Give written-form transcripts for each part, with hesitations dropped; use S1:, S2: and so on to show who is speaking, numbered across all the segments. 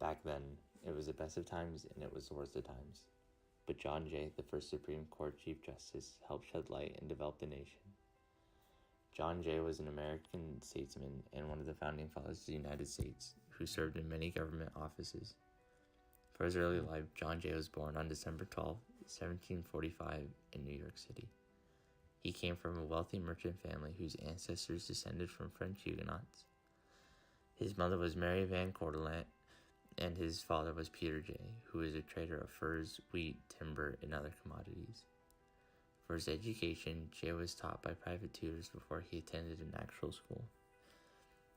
S1: Back then, it was the best of times and it was the worst of times. But John Jay, the first Supreme Court Chief Justice, helped shed light and develop the nation. John Jay was an American statesman and one of the founding fathers of the United States, who served in many government offices. For his early life, John Jay was born on December 12, 1745, in New York City. He came from a wealthy merchant family whose ancestors descended from French Huguenots. His mother was Mary Van Cortlandt, and his father was Peter Jay, who was a trader of furs, wheat, timber, and other commodities. For his education, Jay was taught by private tutors before he attended an actual school.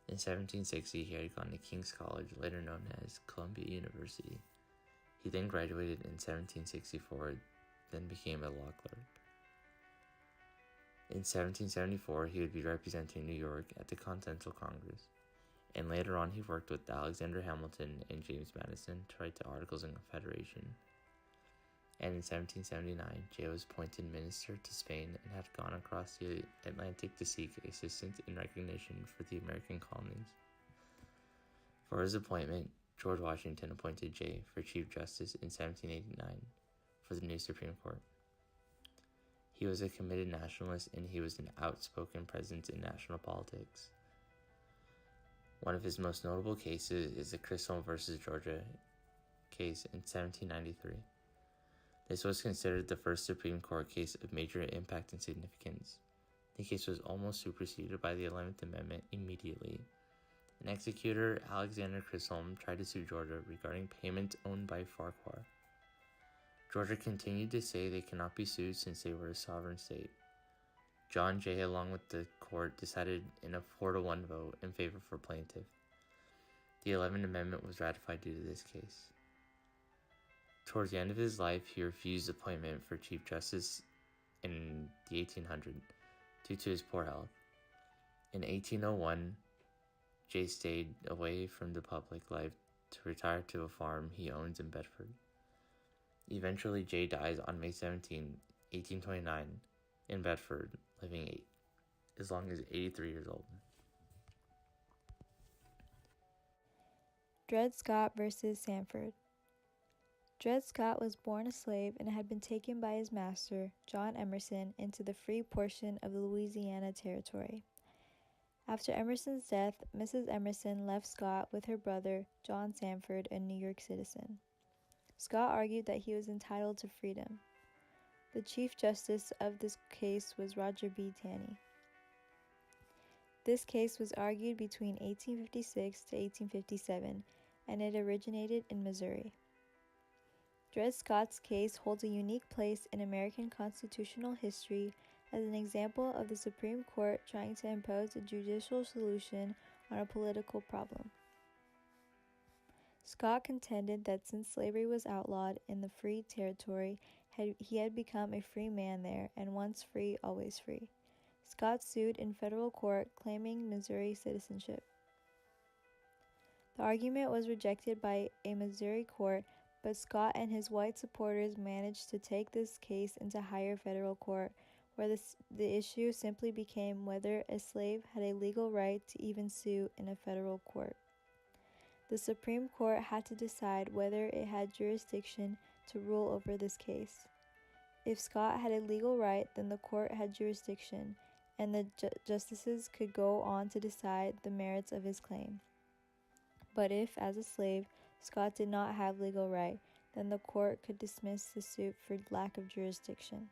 S1: In 1760, he had gone to King's College, later known as Columbia University. He then graduated in 1764, then became a law clerk. In 1774, he would be representing New York at the Continental Congress, and later on he worked with Alexander Hamilton and James Madison to write the Articles of Confederation. And in 1779, Jay was appointed minister to Spain and had gone across the Atlantic to seek assistance and recognition for the American colonies. For his appointment, George Washington appointed Jay for Chief Justice in 1789 for the new Supreme Court. He was a committed nationalist and he was an outspoken presence in national politics. One of his most notable cases is the Chisholm versus Georgia case in 1793. This was considered the first Supreme Court case of major impact and significance. The case was almost superseded by the 11th Amendment immediately. An executor, Alexander Chisholm, tried to sue Georgia regarding payments owned by Farquhar. Georgia continued to say they cannot be sued since they were a sovereign state. John Jay, along with the court, decided in a 4-1 vote in favor for plaintiff. The 11th Amendment was ratified due to this case. Towards the end of his life, he refused appointment for Chief Justice in the 1800s due to his poor health. In 1801, Jay stayed away from the public life to retire to a farm he owns in Bedford. Eventually, Jay dies on May 17, 1829, in Bedford, living as long as 83 years old.
S2: Dred Scott versus Sandford. Dred Scott was born a slave and had been taken by his master, John Emerson, into the free portion of the Louisiana Territory. After Emerson's death, Mrs. Emerson left Scott with her brother, John Sandford, a New York citizen. Scott argued that he was entitled to freedom. The Chief Justice of this case was Roger B. Taney. This case was argued between 1856 to 1857, and it originated in Missouri. Dred Scott's case holds a unique place in American constitutional history as an example of the Supreme Court trying to impose a judicial solution on a political problem. Scott contended that since slavery was outlawed in the free territory, he had become a free man there, and once free, always free. Scott sued in federal court, claiming Missouri citizenship. The argument was rejected by a Missouri court, but Scott and his white supporters managed to take this case into higher federal court, where the issue simply became whether a slave had a legal right to even sue in a federal court. The Supreme Court had to decide whether it had jurisdiction to rule over this case. If Scott had a legal right, then the court had jurisdiction, and the justices could go on to decide the merits of his claim. But if, as a slave, Scott did not have legal right, then the court could dismiss the suit for lack of jurisdiction.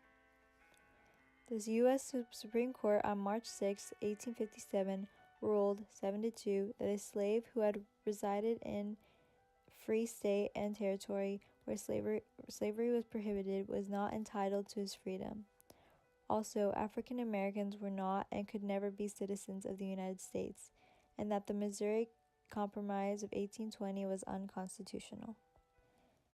S2: The U.S. Supreme Court on March 6, 1857, ruled 7-2 that a slave who had resided in free state and territory where slavery was prohibited was not entitled to his freedom. Also, African Americans were not and could never be citizens of the United States, and that the Missouri Compromise of 1820 was unconstitutional.